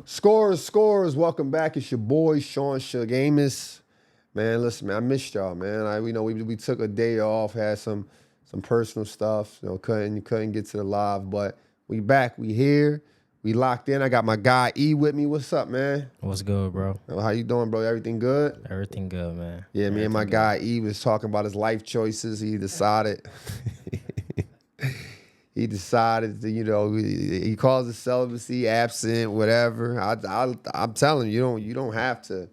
Scores. Welcome back. It's your boy Sean Suge Amos. Man, listen, man, I missed y'all, man. We took a day off, had some personal stuff. Couldn't get to the live, but we back. We here. We locked in. I got my guy E with me. What's up, man? What's good, bro? How you doing, bro? Everything good? Everything good, man. Yeah, me and my guy E was talking about his life choices. He decided. He decided to, he calls it celibacy, absent, whatever. I'm telling you, you don't have to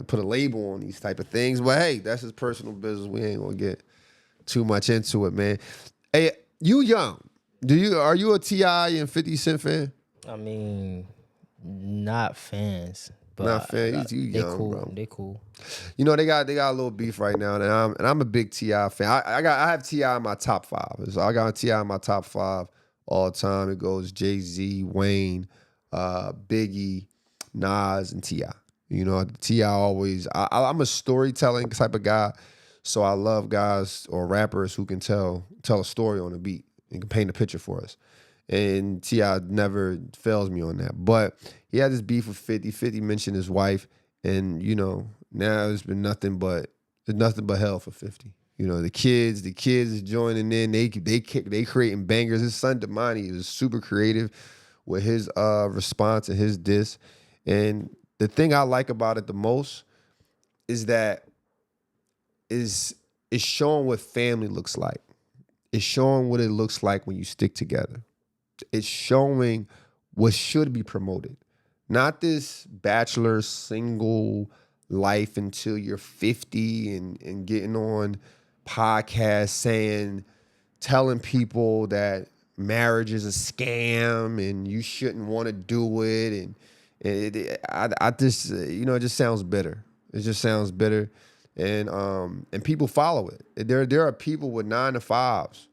put a label on these type of things. But hey, that's his personal business. We ain't gonna get too much into it, man. Hey, you young? Are you a T.I. and 50 Cent fan? I mean, not fans. But not fans. You they young, cool. bro. They cool. They got a little beef right now, and I'm a big T.I. fan. I have T.I. in my top 5. So I got T.I. in my top 5 all the time. It goes Jay-Z, Wayne, Biggie, Nas, and T.I. T.I. always. I'm a storytelling type of guy, so I love guys or rappers who can tell a story on a beat and can paint a picture for us. And T.I. never fails me on that. But he had this beef with 50. 50 mentioned his wife, and now it's been nothing but hell for 50. The kids is joining in. They creating bangers. His son Damani is super creative with his response and his diss. And the thing I like about it the most is that it's showing what family looks like. It's showing what it looks like when you stick together. It's showing what should be promoted. Not this bachelor single life until you're 50 and getting on podcasts telling people that marriage is a scam and you shouldn't want to do it. And it just sounds bitter. It just sounds bitter. And people follow it. There are people with 9 to 5s.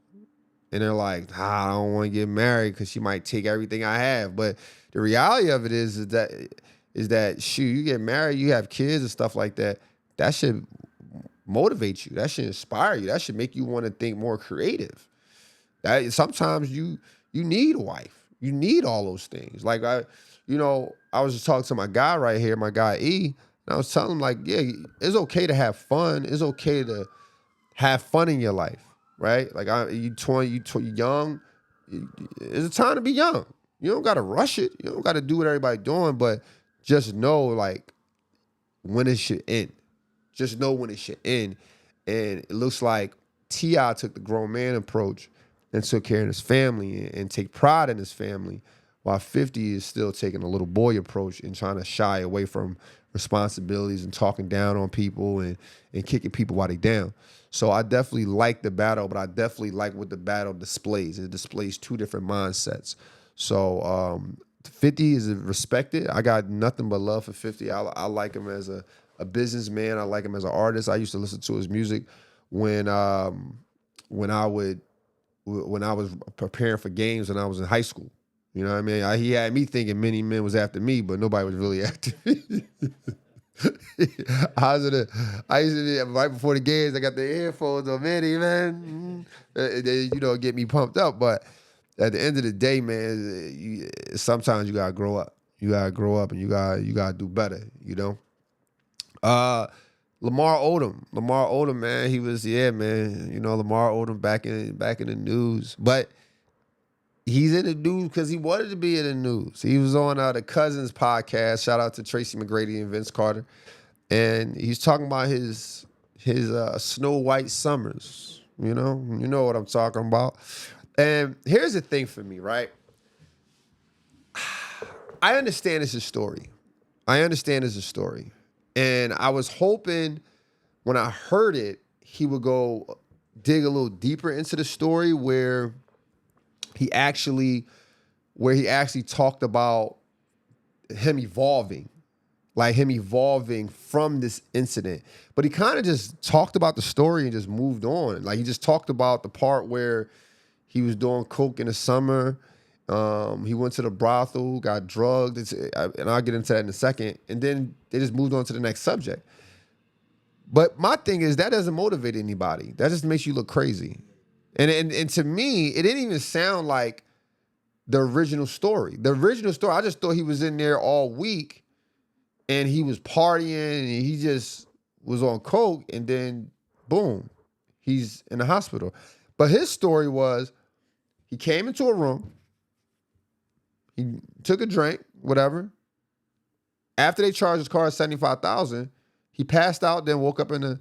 And they're like, I don't want to get married because she might take everything I have. But the reality of it is that shoot, you get married, you have kids and stuff like that. That should motivate you. That should inspire you. That should make you want to think more creative. Sometimes you need a wife. You need all those things. Like I was just talking to my guy right here, my guy E, and I was telling him like, yeah, it's okay to have fun. It's okay to have fun in your life. Right? Like you young, it's a time to be young. You don't gotta rush it. You don't gotta do what everybody doing, but just know like when it should end. Just know when it should end. And it looks like T.I. took the grown man approach and took care of his family and take pride in his family, while 50 is still taking a little boy approach and trying to shy away from responsibilities and talking down on people and kicking people while they down. So I definitely like the battle, but I definitely like what the battle displays. It displays 2 different mindsets. So 50 is respected. I got nothing but love for 50. I like him as a businessman. I like him as an artist. I used to listen to his music when I was preparing for games when I was in high school. You know what I mean? He had me thinking many men was after me, but nobody was really after me. I used to be right before the games. I got the earphones on, man. They, get me pumped up. But at the end of the day, man, sometimes you gotta grow up. You gotta grow up, and you gotta do better. Lamar Odom, man, he was man. Lamar Odom back in the news, but he's in the news because he wanted to be in the news. He was on the Cousins podcast. Shout out to Tracy McGrady and Vince Carter. And he's talking about his Snow White summers. You know what I'm talking about. And here's the thing for me, right? I understand it's a story. And I was hoping when I heard it, he would go dig a little deeper into the story where he actually talked about him evolving from this incident. But he kind of just talked about the story and just moved on. Like he just talked about the part where he was doing coke in the summer. He went to the brothel, got drugged, and I'll get into that in a second. And then they just moved on to the next subject. But my thing is that doesn't motivate anybody. That just makes you look crazy. And to me, it didn't even sound like the original story. The original story, I just thought he was in there all week and he was partying and he just was on coke and then boom, he's in the hospital. But his story was he came into a room, he took a drink, whatever. After they charged his car $75,000, he passed out, then woke up in the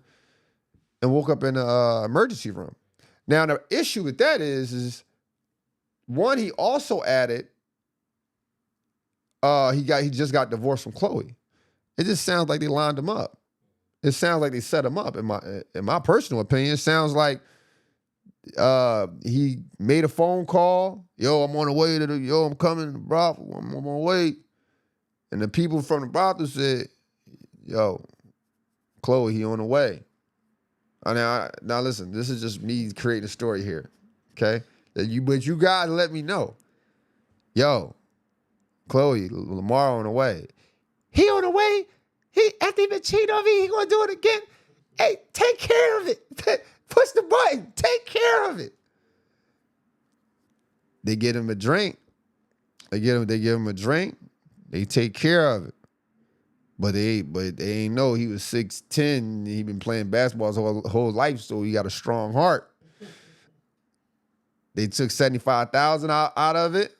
emergency room. Now the issue with that is one, he also added he just got divorced from Chloe. It just sounds like they lined him up. It sounds like they set him up. In my personal opinion, it sounds like he made a phone call. Yo, I'm on the way I'm coming to the brothel. I'm on my way. And the people from the brothel said, yo, Chloe, he on the way. Now listen, this is just me creating a story here, okay? But you guys let me know. Yo, Chloe, Lamar on the way. He on the way? After he been cheating on me, he gonna do it again? Hey, take care of it. Push the button. Take care of it. They get him a drink. They give him a drink. They take care of it. But they ain't know he was 6'10". He been playing basketball his whole life, so he got a strong heart. They took $75,000 out of it.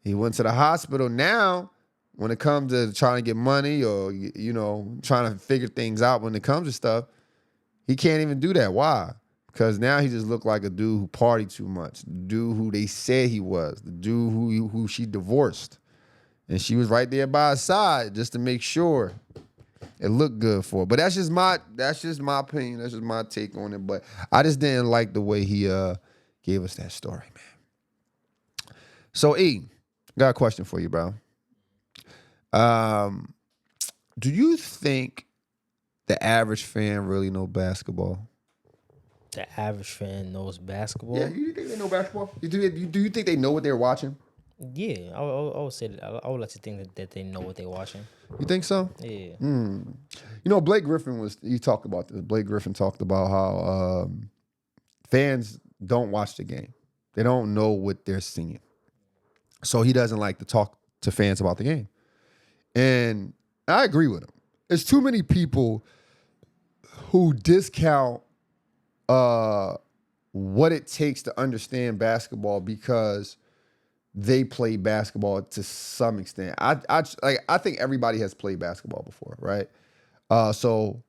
He went to the hospital. Now, when it comes to trying to get money or, trying to figure things out when it comes to stuff, he can't even do that. Why? Because now he just looked like a dude who partied too much. The dude who they said he was. The dude who she divorced. And she was right there by his side just to make sure it looked good for her. But that's just my opinion. That's just my take on it. But I just didn't like the way he gave us that story, man. So E, got a question for you, bro. Do you think the average fan really know basketball? The average fan knows basketball. Yeah, you think they know basketball? Do you think they know what they're watching? Yeah, I would say that. I would like to think that they know what they're watching. You think so? Yeah. Blake Griffin talked about this. Blake Griffin talked about how fans don't watch the game. They don't know what they're seeing. So he doesn't like to talk to fans about the game. And I agree with him. There's too many people who discount what it takes to understand basketball because they play basketball to some extent. I think everybody has played basketball before, right? So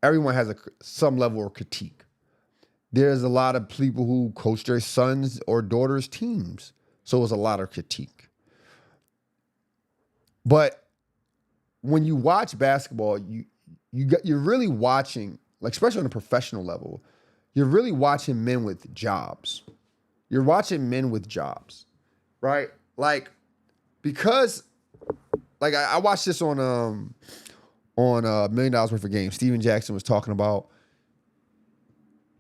everyone has some level of critique. There's a lot of people who coach their sons or daughters' teams, so it's a lot of critique. But when you watch basketball, you're really watching, like especially on a professional level, you're really watching men with jobs. You're watching men with jobs, right? Like, because, like I watched this on $1 Million Worth of Game. Steven Jackson was talking about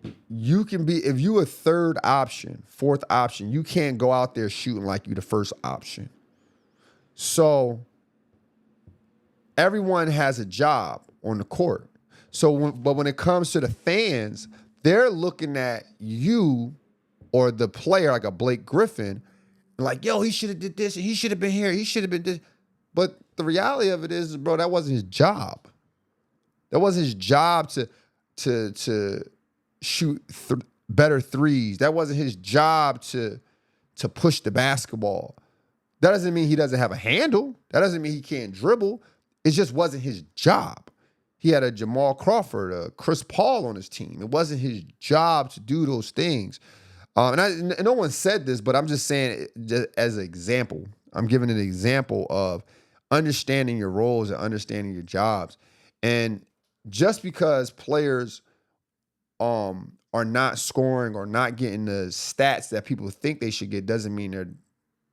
if you a third option, fourth option, you can't go out there shooting like you the first option. So everyone has a job on the court. So, but when it comes to the fans, they're looking at you or the player like a Blake Griffin, like, yo, he should have did this, and he should have been here, he should have been this. But the reality of it is, bro, that wasn't his job. That wasn't his job to shoot better threes. That wasn't his job to push the basketball. That doesn't mean he doesn't have a handle. That doesn't mean he can't dribble. It just wasn't his job. He had a Jamal Crawford, a Chris Paul on his team. It wasn't his job to do those things. And no one said this, but I'm just saying it just as an example. I'm giving an example of understanding your roles and understanding your jobs. And just because players are not scoring or not getting the stats that people think they should get doesn't mean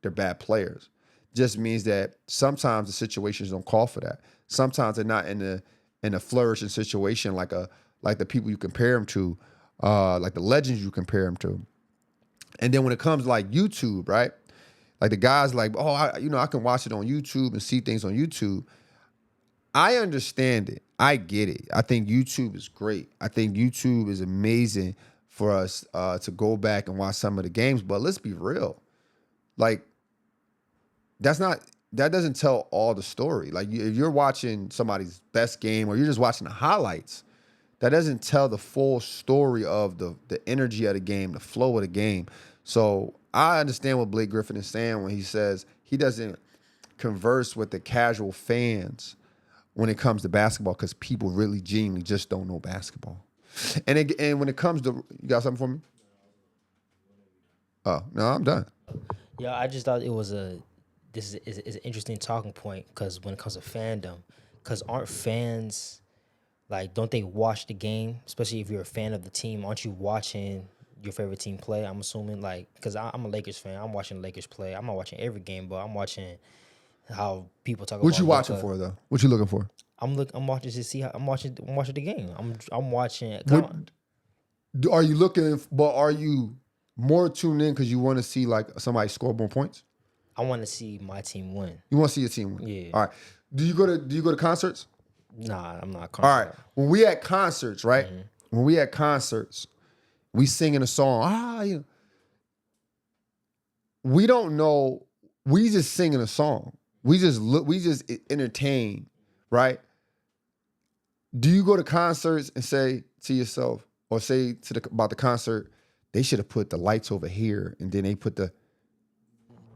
they're bad players. It just means that sometimes the situations don't call for that. Sometimes they're not in a flourishing situation like the people you compare them to, like the legends you compare them to. And then when it comes to like YouTube, right? Like the guys like, I can watch it on YouTube and see things on YouTube. I understand it. I get it. I think YouTube is great. I think YouTube is amazing for us to go back and watch some of the games. But let's be real. like that doesn't tell all the story. Like if you're watching somebody's best game or you're just watching the highlights, that doesn't tell the full story of the energy of the game, the flow of the game. So I understand what Blake Griffin is saying when he says he doesn't converse with the casual fans when it comes to basketball because people really genuinely just don't know basketball. And when it comes to, you got something for me? Oh, no, I'm done. Yeah, I just thought it was this is an interesting talking point because when it comes to fandom, because aren't fans like don't they watch the game? Especially if you're a fan of the team, aren't you watching your favorite team play? I'm assuming like because I'm a Lakers fan, I'm watching Lakers play. I'm not watching every game, but I'm watching how people talk about. What you watching for though? What you looking for? I'm watching to see how I'm watching the game. I'm watching. Are you looking? But are you more tuned in because you want to see like somebody score more points? I want to see my team win. You want to see your team win? Yeah. All right. Do you go to concerts? Nah, I'm not. All right. When we at concerts, right? Mm-hmm. When we at concerts, we singing a song. We don't know. We just singing a song. We just look. We just entertain, right? Do you go to concerts and say to yourself, or say about the concert, they should have put the lights over here, and then they put the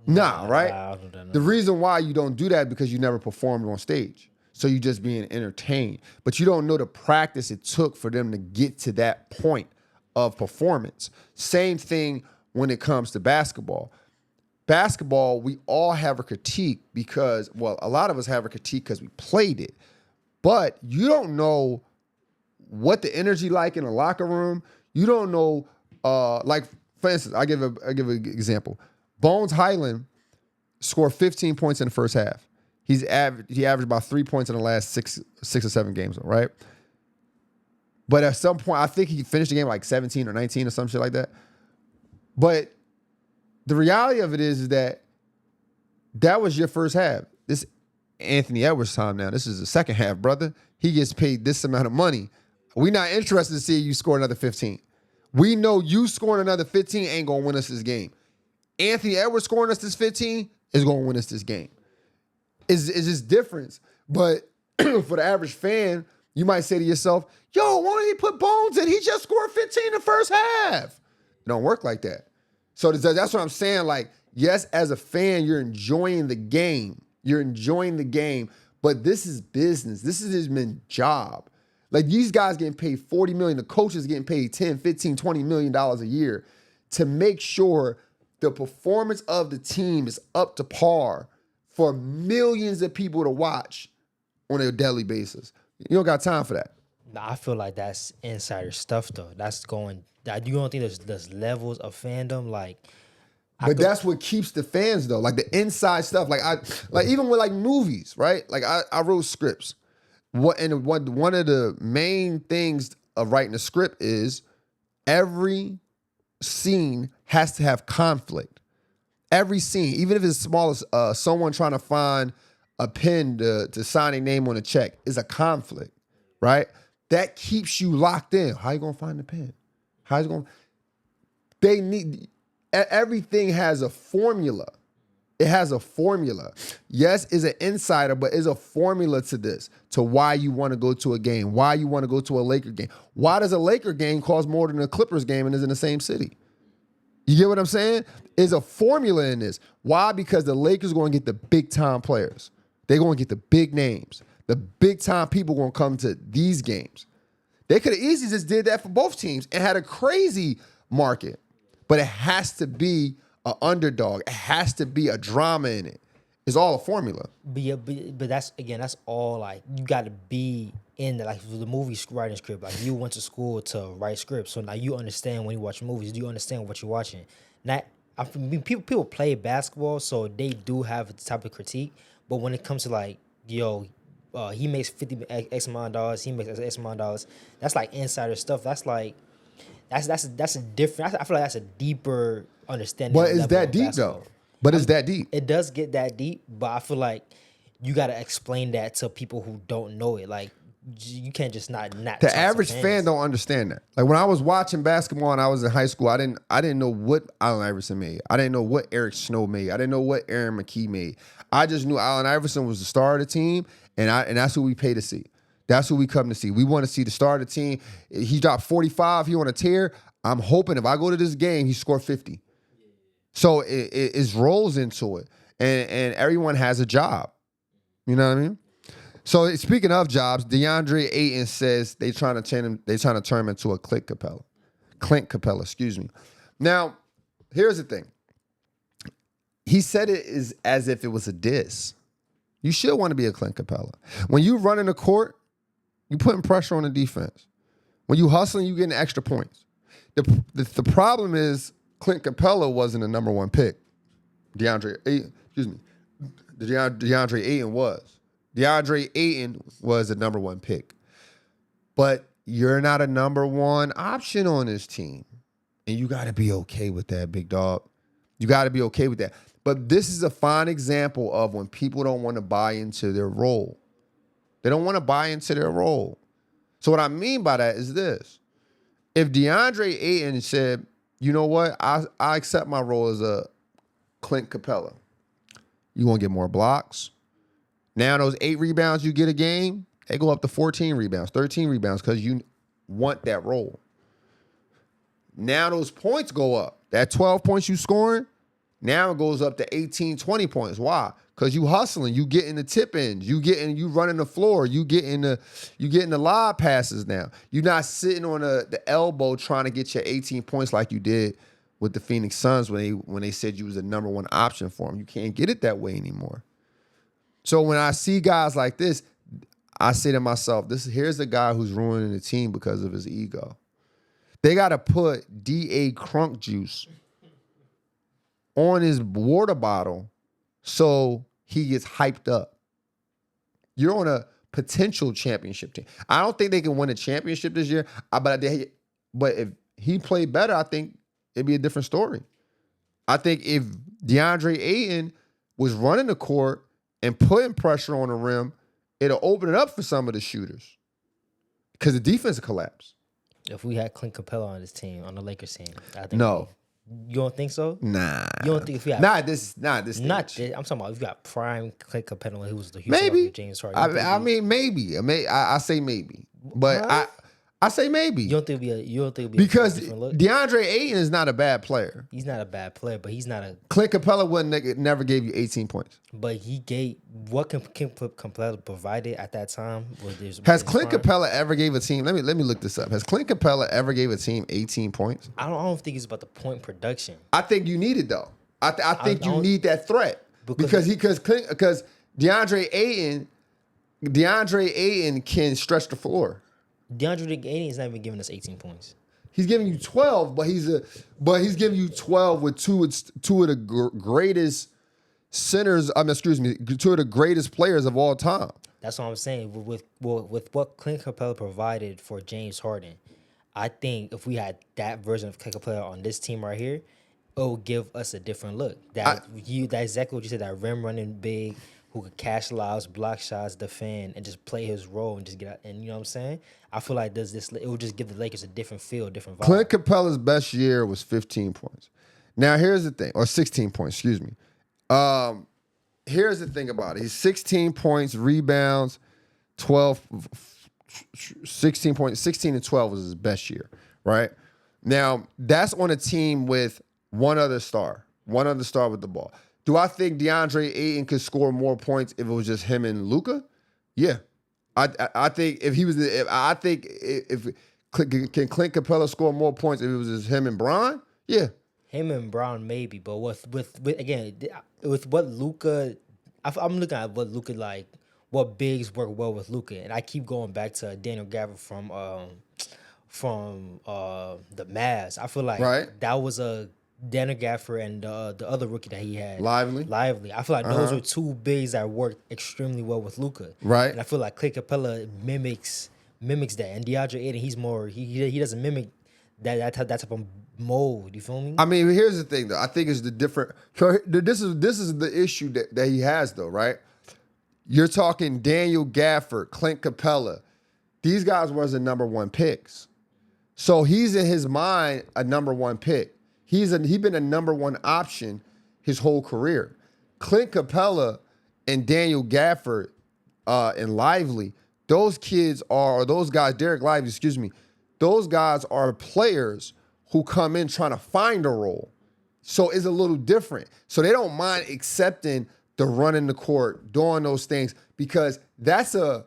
right? I don't know. The reason why you don't do that is because you never performed on stage. So you just being entertained. But you don't know the practice it took for them to get to that point of performance. Same thing when it comes to basketball. Basketball, we all have a critique because, well, a lot of us have a critique because we played it. But you don't know what the energy like in a locker room. You don't know, like, for instance, I give an example. Bones Highland scored 15 points in the first half. He averaged about 3 points in the last six or seven games, right? But at some point, I think he finished the game like 17 or 19 or some shit like that. But the reality of it is that was your first half. This Anthony Edwards time now. This is the second half, brother. He gets paid this amount of money. We're not interested to see you score another 15. We know you scoring another 15 ain't going to win us this game. Anthony Edwards scoring us this 15 is going to win us this game. It's just difference. But for the average fan, you might say to yourself, yo, why don't he put Bones in? He just scored 15 in the first half. It don't work like that. So that's what I'm saying. Like, yes, as a fan, you're enjoying the game. You're enjoying the game. But this is business. This is his man's job. Like, these guys getting paid $40 million. The coaches getting paid $10, $15, $20 million a year to make sure the performance of the team is up to par for millions of people to watch on a daily basis. You don't got time for that. Nah, I feel like that's insider stuff though. That's going. You don't think there's levels of fandom like. But that's what keeps the fans though, like the inside stuff. Like even with like movies, right? Like I wrote scripts. One of the main things of writing a script is every scene has to have conflict. Every scene, even if it's as small as someone trying to find a pen to sign a name on a check, is a conflict, right? That keeps you locked in. How you gonna find the pen? How's it gonna? They need everything has a formula. It has a formula. Yes, it's an insider, but it's a formula to this, to why you want to go to a game, why you want to go to a Laker game. Why does a Laker game cost more than a Clippers game and is in the same city? You get what I'm saying? There's a formula in this. Why? Because the Lakers are going to get the big-time players. They're going to get the big names. The big-time people going to come to these games. They could have easily just did that for both teams and had a crazy market. But it has to be an underdog. It has to be a drama in it. It's all a formula. But that's all like you got to be in the like the movie writing script. Like you went to school to write scripts, so now you understand when you watch movies. You understand what you're watching. Not people play basketball, so they do have a type of critique. But when it comes to like he makes X amount of dollars, he makes X amount of dollars. That's like insider stuff. That's like that's a different. I feel like that's a deeper understanding. But is that deep though? But it's that deep. It does get that deep, but I feel like you got to explain that to people who don't know it. Like you can't just not The talk to average fans. fan don't understand that. Like when I was watching basketball and I was in high school, I didn't know what Allen Iverson made. I didn't know what Eric Snow made. I didn't know what Aaron McKee made. I just knew Allen Iverson was the star of the team, and that's who we pay to see. That's who we come to see. We want to see the star of the team. He dropped 45. He on a tear. I'm hoping if I go to this game, he scored 50. So it rolls into it, and everyone has a job. You know what I mean? So speaking of jobs, Deandre Ayton says they trying to turn him into a Clint Capela. Clint Capela, excuse me. Now, here's the thing. He said it is as if it was a diss. You should want to be a Clint Capela. When you run in the court, you putting pressure on the defense. When you hustling, you getting extra points. The problem is Clint Capela wasn't a number one pick. DeAndre Ayton was. DeAndre Ayton was the number one pick. But you're not a number one option on this team. And you got to be okay with that, big dog. You got to be okay with that. But this is a fine example of when people don't want to buy into their role. They don't want to buy into their role. So what I mean by that is this. If DeAndre Ayton said, you know what, I accept my role as a Clint Capela. You're going to get more blocks. Now those 8 rebounds you get a game, they go up to 14 rebounds, 13 rebounds because you want that role. Now those points go up. That 12 points you scoring, now it goes up to 18, 20 points. Why? Because you hustling, you getting the tip ins, you running the floor, you getting the lob passes now. You're not sitting on the elbow trying to get your 18 points like you did with the Phoenix Suns when they said you was the number one option for them. You can't get it that way anymore. So when I see guys like this, I say to myself, here's a guy who's ruining the team because of his ego. They got to put D.A. Crunk juice on his water bottle so he gets hyped up. You're on a potential championship team. I don't think they can win a championship this year, but if he played better, I think it'd be a different story. I think if DeAndre Ayton was running the court and putting pressure on the rim, it'll open it up for some of the shooters because the defense will collapse. If we had Clint Capela on this team, on the Lakers team, I think No. You don't think so? Nah. You don't think if we had not this not stage. this, I'm talking about if you got prime Clint Capela, who was the Houston Maybe. James Harden. I mean, maybe. I say maybe, but Huh? I say maybe. You don't think it'd be Because a different look? DeAndre Ayton is not a bad player. He's not a bad player, but he's not a. Clint Capela never gave you 18 points. But he gave what Capela provided at that time. Has Clint Capela ever gave a team? Let me look this up. Has Clint Capela ever gave a team 18 points? I don't think it's about the point production. I think you need it though. I think you don't- need that threat because DeAndre Ayton can stretch the floor. DeAndre Ayton is not even giving us 18 points. He's giving you 12, but he's giving you 12 with two of the greatest centers. Two of the greatest players of all time. That's what I'm saying. With what Clint Capela provided for James Harden, I think if we had that version of Clint Capela on this team right here, it will give us a different look. That's exactly what you said. That rim running big, who could cash lobs, block shots, defend, and just play his role and just get out. And you know what I'm saying? I feel like it will just give the Lakers a different feel, different vibe. Clint Capela's best year was 15 points. Now here's the thing, or 16 points, excuse me. Here's the thing about it. He's 16 points, rebounds, 16 points, 16 and 12 was his best year, right? Now, that's on a team with one other star with the ball. Do I think DeAndre Ayton could score more points if it was just him and Luka? Yeah. I think if can Clint Capela score more points if it was just him and Bron? Yeah. Him and Brown maybe, but with what Luka, I'm looking at what Luka like, what bigs work well with Luka, and I keep going back to Daniel Gafford from the Mavs. I feel like that was a Daniel Gafford and the other rookie that he had, Lively. I feel like those are two bigs that worked extremely well with Luka, right? And I feel like Clint Capela mimics that, and DeAndre Ayton, he's more he doesn't mimic that type of mold. You feel me? I mean, here's the thing though. I think it's the different. So this is the issue that he has though, right? You're talking Daniel Gafford, Clint Capela. these guys wasn't number one picks. So he's in his mind a number one pick. He's been a number one option his whole career. Clint Capela and Daniel Gafford and Lively, those kids are, or those guys, Derek Lively, excuse me, those guys are players who come in trying to find a role. So it's a little different. So they don't mind accepting the running the court, doing those things, because that's a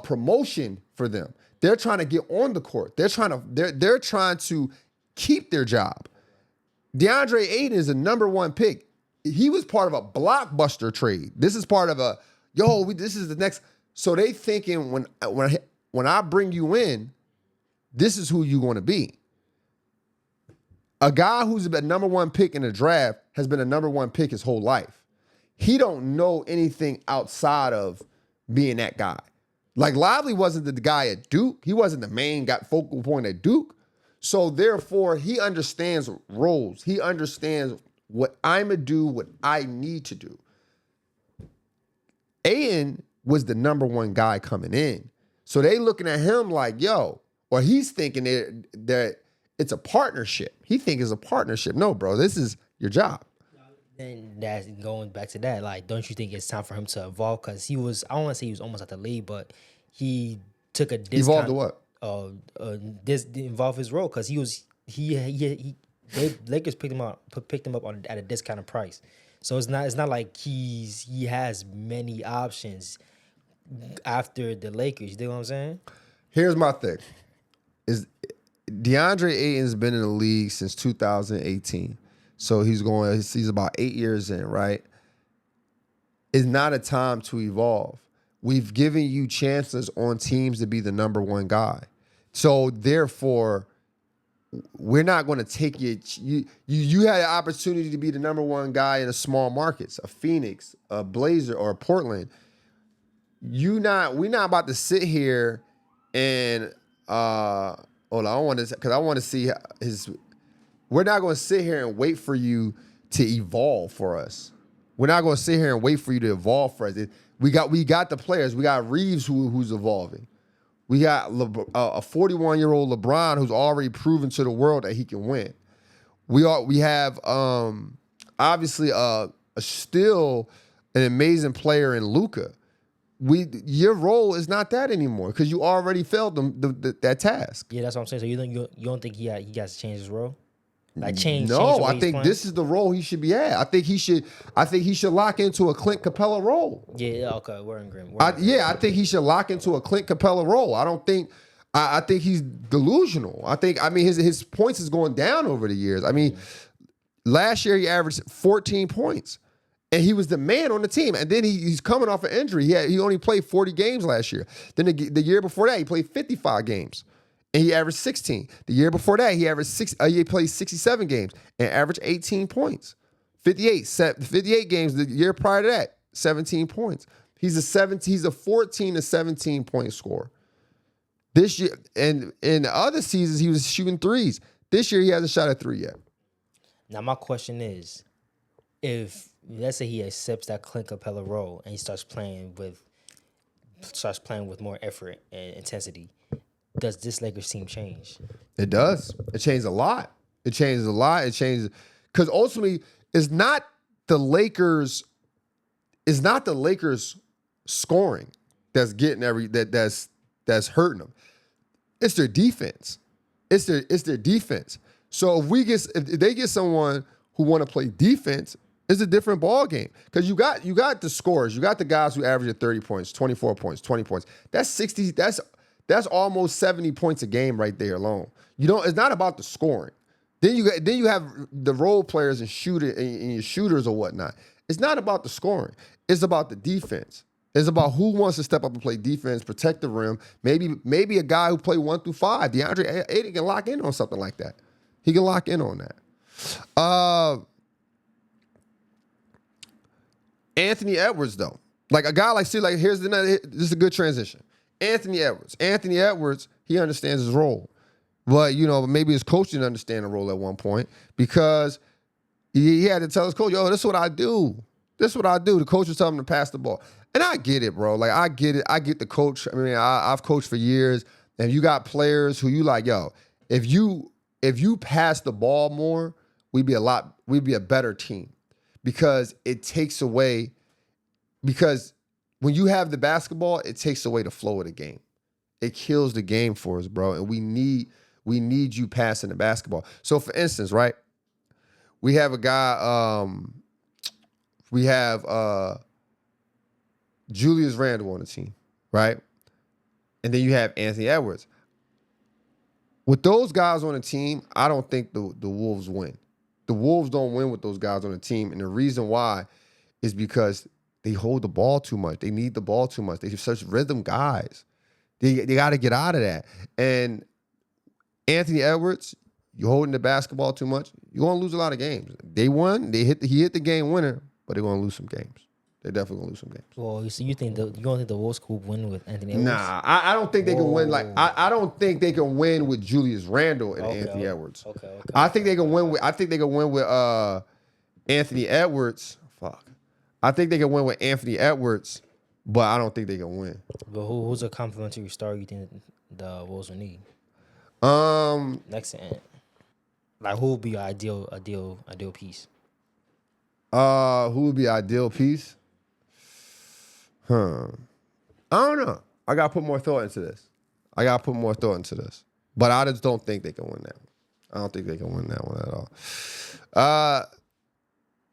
promotion for them. They're trying to get on the court. They're trying to keep their job. Deandre Ayton is a number one pick. He was part of a blockbuster trade. This is part of this is the next. So they thinking when I bring you in, this is who you want to be. A guy who's a number one pick in the draft has been a number one pick his whole life. He don't know anything outside of being that guy. Like Lively wasn't the guy at Duke. He wasn't the main focal point at Duke. So therefore, he understands roles. He understands what I'm going to do, what I need to do. Ayton was the number one guy coming in. So they looking at him like, or he's thinking that it's a partnership. He thinks it's a partnership. No, bro, this is your job. And that's going back to that. Like, don't you think it's time for him to evolve? Because he was, I don't want to say he was almost at the lead, but he took a discount. Evolved to what? Involve his role, because Lakers picked him up at a discounted price. So it's not like he has many options after the Lakers. You know what I'm saying? Here's my thing: is DeAndre Ayton's been in the league since 2018. So he's about 8 years in, right? It's not a time to evolve. We've given you chances on teams to be the number one guy. So therefore, we're not going to take you. You had an opportunity to be the number one guy in a small markets, a Phoenix, a Blazer, or a Portland. We're not about to sit here and hold on, I want to see his. We're not going to sit here and wait for you to evolve for us. We're not going to sit here and wait for you to evolve for us. We got the players. We got Reeves who's evolving. We got a 41-year-old LeBron who's already proven to the world that he can win. We have obviously still an amazing player in Luka. Your role is not that anymore because you already failed that task. Yeah, that's what I'm saying. So you don't think he has to change his role? Like change No, the way I think this is the role he should be at. I think he should lock into a Clint Capela role. Yeah, okay, we're in agreement. I think he should lock into a Clint Capela role. I think he's delusional. I mean his points is going down over the years. I mean, last year he averaged 14 points. And he was the man on the team. And then he's coming off an injury. He only played 40 games last year. Then the year before that, he played 55 games. And he averaged 16. The year before that, he played 67 games and averaged 18 points. 58 games the year prior to that, 17 points. He's a 14 to 17 point scorer. This year, and in the other seasons, he was shooting threes. This year, he hasn't shot a three yet. Now, my question is, if let's say he accepts that Clint Capela role and he starts playing with more effort and intensity, does this Lakers team change? It does. It changes a lot. It changes because ultimately it's not the Lakers scoring that's getting that's hurting them. It's their defense. It's their defense. So if they get someone who want to play defense, it's a different ball game because you got the scorers. You got the guys who average 30 points, 24 points, 20 points. That's 60. That's almost 70 points a game right there alone. It's not about the scoring. Then you have the role players and your shooters or whatnot. It's not about the scoring. It's about the defense. It's about who wants to step up and play defense, protect the rim. Maybe a guy who play 1 through 5. DeAndre Ayton can lock in on something like that. He can lock in on that. Anthony Edwards, though. Like a guy like, this is a good transition. Anthony Edwards, he understands his role. But, maybe his coach didn't understand the role at one point because he had to tell his coach, this is what I do. This is what I do. The coach was telling him to pass the ball. And I get it, bro. Like, I get it. I get the coach. I mean, I've coached for years. And you got players who you like, yo, if you pass the ball more, we'd be a better team. Because it takes away, because when you have the basketball, it takes away the flow of the game. It kills the game for us, bro. And we need you passing the basketball. So for instance, right? We have a guy, we have Julius Randle on the team, right? And then you have Anthony Edwards. With those guys on the team, I don't think the Wolves win. The Wolves don't win with those guys on the team. And the reason why is because they hold the ball too much. They need the ball too much. They're such rhythm guys. They got to get out of that. And Anthony Edwards, you're holding the basketball too much, you're going to lose a lot of games. They won. He hit the game winner, but they're going to lose some games. They're definitely going to lose some games. Well, so you don't think the Wolves could win with Anthony Edwards? Nah, I don't think they can win. Like I don't think they can win with Julius Randle and Anthony Edwards. Okay. I think they can win with. Anthony Edwards. Fuck. I think they can win with Anthony Edwards, but I don't think they can win. But who's a complimentary star you think the Wolves will need? Next to Ant. Like, who would be your ideal piece? Who would be ideal piece? I don't know. I gotta put more thought into this. But I just don't think they can win that one. I don't think they can win that one at all.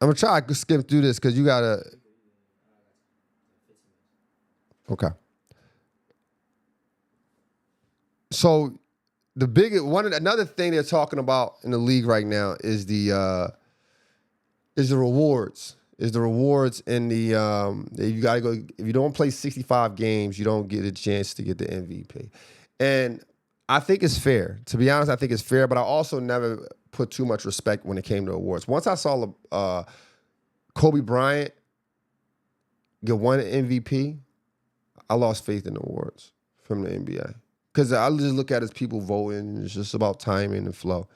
I'm gonna try to skip through this because you gotta. Okay. So another thing they're talking about in the league right now is the rewards. Is the rewards in the you gotta go, if you don't play 65 games, you don't get a chance to get the MVP. And I think it's fair. To be honest, I think it's fair, but I also never put too much respect when it came to awards. Once I saw Kobe Bryant get one MVP, I lost faith in the awards from the NBA. Because I just look at it as people voting, and it's just about timing and flow.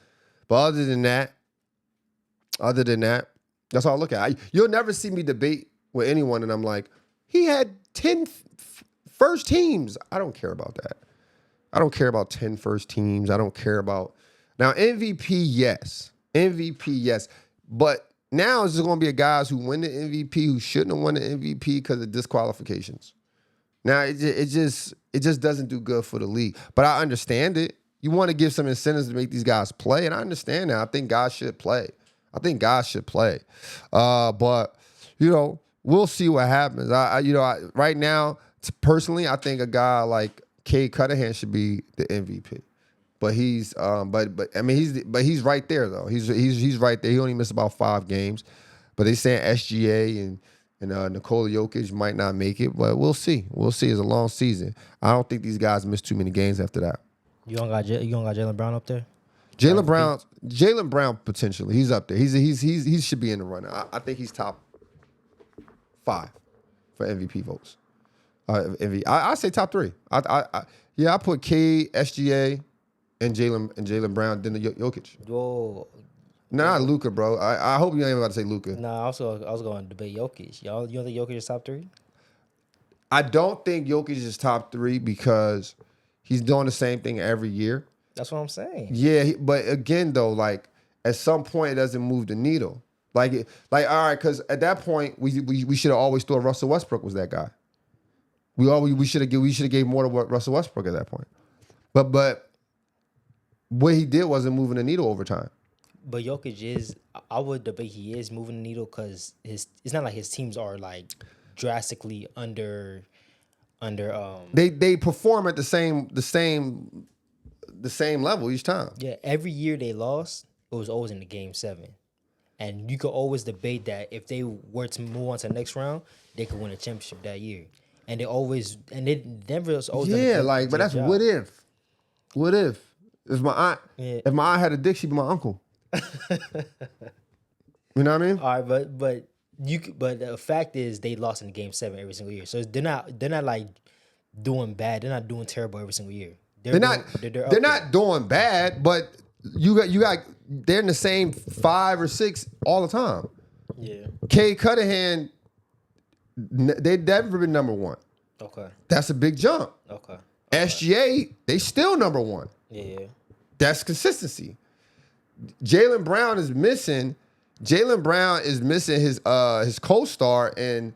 But other than that, that's all I look at. You'll never see me debate with anyone, and I'm like, he had 10 first teams. I don't care about that. I don't care about 10 first teams. I don't care about... Now, MVP, yes. But now it's just going to be guys who win the MVP who shouldn't have won the MVP because of disqualifications. Now, it just doesn't do good for the league. But I understand it. You want to give some incentives to make these guys play, and I understand that. I think guys should play. But, we'll see what happens. Right now, personally, I think a guy like Cade Cunningham should be the MVP. But he's he's right there though. He's right there. He only missed about 5 games. But they saying SGA and Nikola Jokic might not make it, but we'll see. It's a long season. I don't think these guys miss too many games after that. You don't got Jaylen Brown up there? Jaylen Brown potentially. He's up there. He should be in the running. I think he's top 5 for MVP votes. I say top 3. I put K, SGA, and Jaylen Brown, then Jokic. Whoa. Not Luka, bro. I hope you ain't about to say Luka. Nah, I was going to debate Jokic. You don't think Jokic is top 3? I don't think Jokic is top 3 because he's doing the same thing every year. That's what I'm saying. Yeah, but again, though, like at some point, it doesn't move the needle. Like all right, because at that point, we should have always thought Russell Westbrook was that guy. We should have gave more to what Russell Westbrook at that point. But what he did wasn't moving the needle over time. But Jokic I would debate he is moving the needle because it's not like his teams are like drastically under. They perform at the same level each time. Yeah, every year they lost, it was always in the game 7. And you could always debate that if they were to move on to the next round, they could win a championship that year. And they never always but that's job. What if if my aunt had a dick, she'd be my uncle. You know what I mean? All right, but the fact is they lost in game 7 every single year. So they're not like doing bad. They're not doing terrible every single year. They're not doing bad, but you got they're in the same 5 or 6 all the time. Yeah. Cade Cunningham They've never been number one. Okay. That's a big jump. Okay. SGA, they still number one. Yeah. That's consistency. Jaylen Brown is missing. Jaylen Brown is missing his co-star and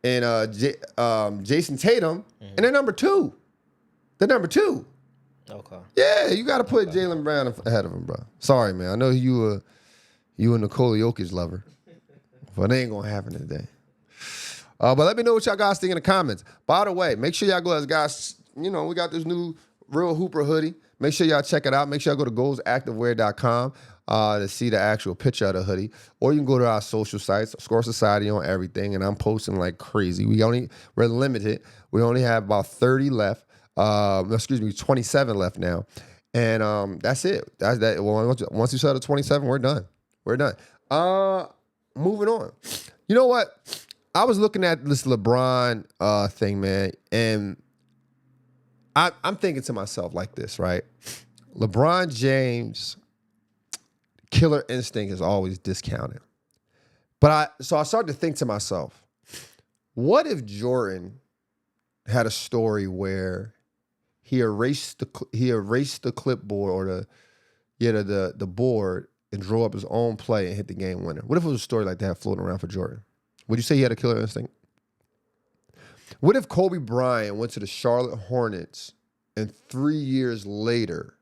Jason Tatum, and they're number two. They're number two. Okay. Yeah, you got to put Jaylen Brown ahead of him, bro. Sorry, man. I know you a Nikola Jokic lover, but it ain't gonna happen today. But let me know what y'all guys think in the comments. By the way, make sure y'all go as guys. You know, we got this new Real Hooper hoodie. Make sure y'all check it out. Make sure y'all go to goalsactivewear.com to see the actual picture of the hoodie. Or you can go to our social sites, Score Society on everything, and I'm posting like crazy. We're limited. We only have about 30 left. 27 left now. And that's it. That's that. Well, once you sell to 27, we're done. We're done. Moving on. You know what? I was looking at this LeBron thing, man, and I'm thinking to myself like this, right? LeBron James' killer instinct is always discounted. So I started to think to myself, what if Jordan had a story where he erased the clipboard or the board and drew up his own play and hit the game winner? What if it was a story like that floating around for Jordan? Would you say he had a killer instinct? What if Kobe Bryant went to the Charlotte Hornets and 3 years later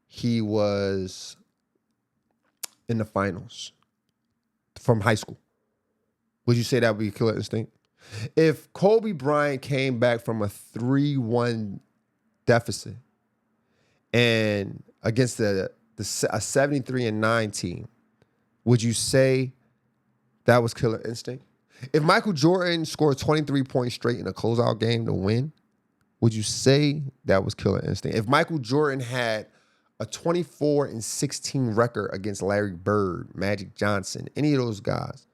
he was in the finals from high school? Would you say that would be a killer instinct? If Kobe Bryant came back from a 3-1 deficit and against a 73-9 team, would you say that was killer instinct? If Michael Jordan scored 23 points straight in a closeout game to win, would you say that was killer instinct? If Michael Jordan had a 24-16 record against Larry Bird, Magic Johnson, any of those guys,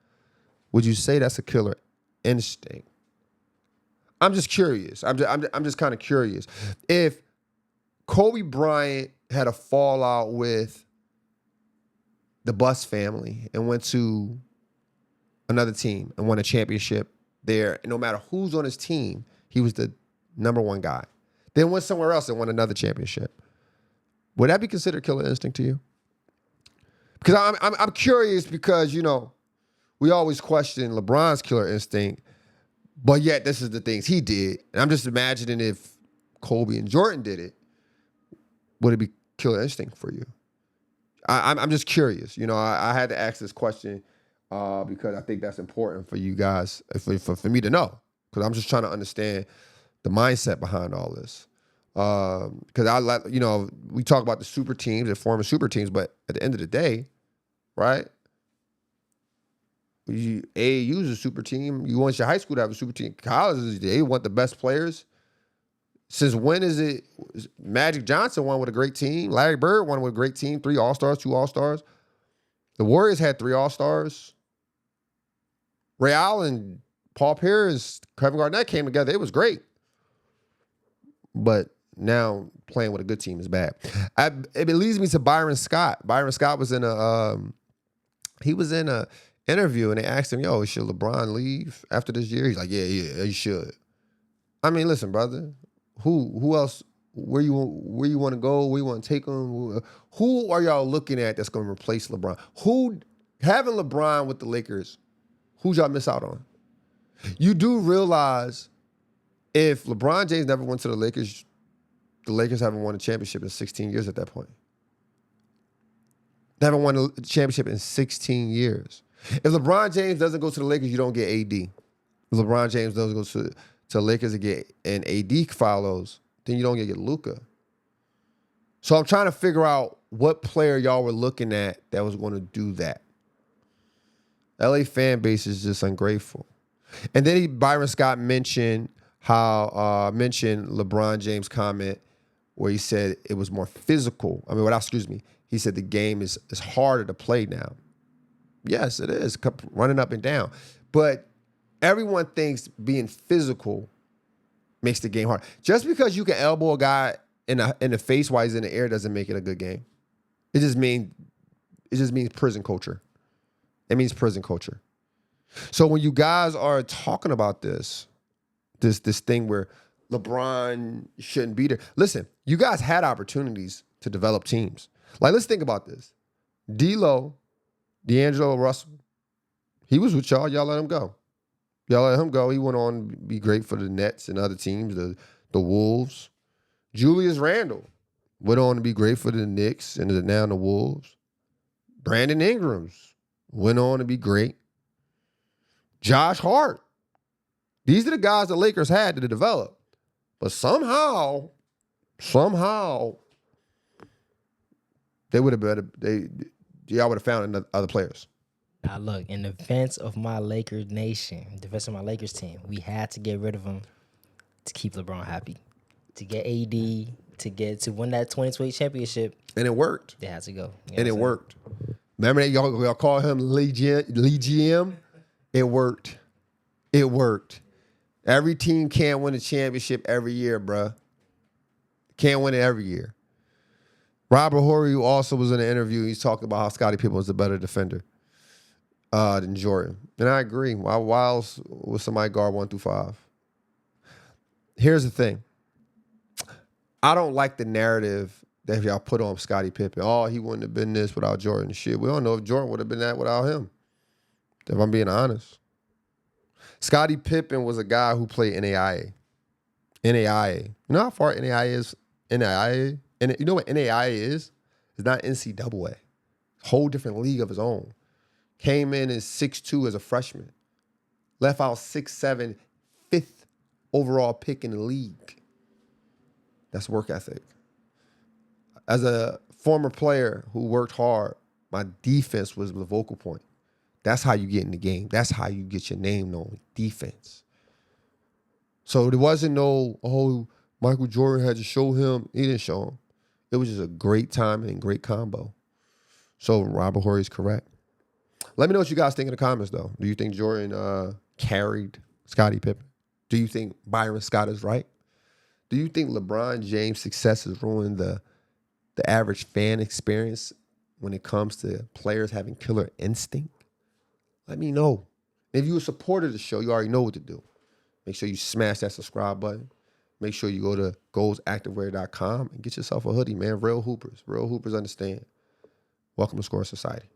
would you say that's a killer instinct? I'm just curious. I'm just kind of curious. If Kobe Bryant had a fallout with the Bus family and went to another team and won a championship there, and no matter who's on his team, he was the number one guy. Then went somewhere else and won another championship. Would that be considered killer instinct to you? Because I'm curious because, you know, we always question LeBron's killer instinct, but yet this is the things he did. And I'm just imagining if Kobe and Jordan did it, would it be killer instinct for you? I'm just curious. You know, I had to ask this question because I think that's important for you guys, for me to know, because I'm just trying to understand the mindset behind all this. Because you know, we talk about the super teams and forming super teams, but at the end of the day, right? AAU is a super team. You want your high school to have a super team. Colleges, they want the best players. Since when is it? Magic Johnson won with a great team. Larry Bird won with a great team. 3 All-Stars, 2 All-Stars. The Warriors had 3 All-Stars. Ray Allen, Paul Pierce, Kevin Garnett came together. It was great. But now playing with a good team is bad. It leads me to Byron Scott. Byron Scott was in a interview and they asked him, yo, should LeBron leave after this year? He's like, yeah, he should. I mean, listen, brother, who else, where you want to go, where you want to take him? Who are y'all looking at that's going to replace LeBron? Having LeBron with the Lakers, who'd y'all miss out on? You do realize if LeBron James never went to the Lakers haven't won a championship in 16 years at that point. They haven't won a championship in 16 years. If LeBron James doesn't go to the Lakers, you don't get AD. If LeBron James doesn't go to the Lakers and AD follows, then you don't get Luka. So I'm trying to figure out what player y'all were looking at that was going to do that. LA fan base is just ungrateful. And then Byron Scott mentioned LeBron James' comment where he said it was more physical. He said the game is harder to play now. Yes, it is, running up and down. But everyone thinks being physical makes the game hard. Just because you can elbow a guy in the face while he's in the air doesn't make it a good game. It just means prison culture. It means prison culture. So when you guys are talking about this thing where LeBron shouldn't be there, listen, you guys had opportunities to develop teams. Like, let's think about this. D'Angelo Russell, he was with y'all. Y'all let him go. Y'all let him go. He went on to be great for the Nets and other teams, the Wolves. Julius Randle went on to be great for the Knicks and now the Wolves. Brandon Ingram's went on to be great. Josh Hart. These are the guys the Lakers had to develop. But somehow, they would have been, y'all would have found other players. Now look, in defense of my Lakers nation, in defense of my Lakers team, we had to get rid of him to keep LeBron happy, to get AD, to win that 2020 championship. And it worked. They had to go. And it worked. Remember that y'all call him Lee GM? It worked. It worked. Every team can't win a championship every year, bruh. Can't win it every year. Robert Horry, who also was in an interview, he's talking about how Scottie Pippen was a better defender than Jordan. And I agree. Why else would somebody guard 1 through 5? Here's the thing. I don't like the narrative that y'all put on Scottie Pippen. Oh, he wouldn't have been this without Jordan. Shit, we don't know if Jordan would have been that without him, if I'm being honest. Scottie Pippen was a guy who played NAIA. NAIA. You know how far NAIA is? NAIA? And you know what NAIA is? It's not NCAA. Whole different league of his own. Came in as 6'2" as a freshman. Left out 6'7", 5th overall pick in the league. That's work ethic. As a former player who worked hard, my defense was the vocal point. That's how you get in the game. That's how you get your name known. Defense. So there wasn't no, Michael Jordan had to show him. He didn't show him. It was just a great time and great combo. So Robert Horry is correct. Let me know what you guys think in the comments, though. Do you think Jordan carried Scottie Pippen? Do you think Byron Scott is right? Do you think LeBron James' success has ruined the average fan experience when it comes to players having killer instinct? Let me know. If you're a supporter of the show, you already know what to do. Make sure you smash that subscribe button. Make sure you go to goalsactivewear.com and get yourself a hoodie, man. Real hoopers. Real hoopers understand. Welcome to Score Society.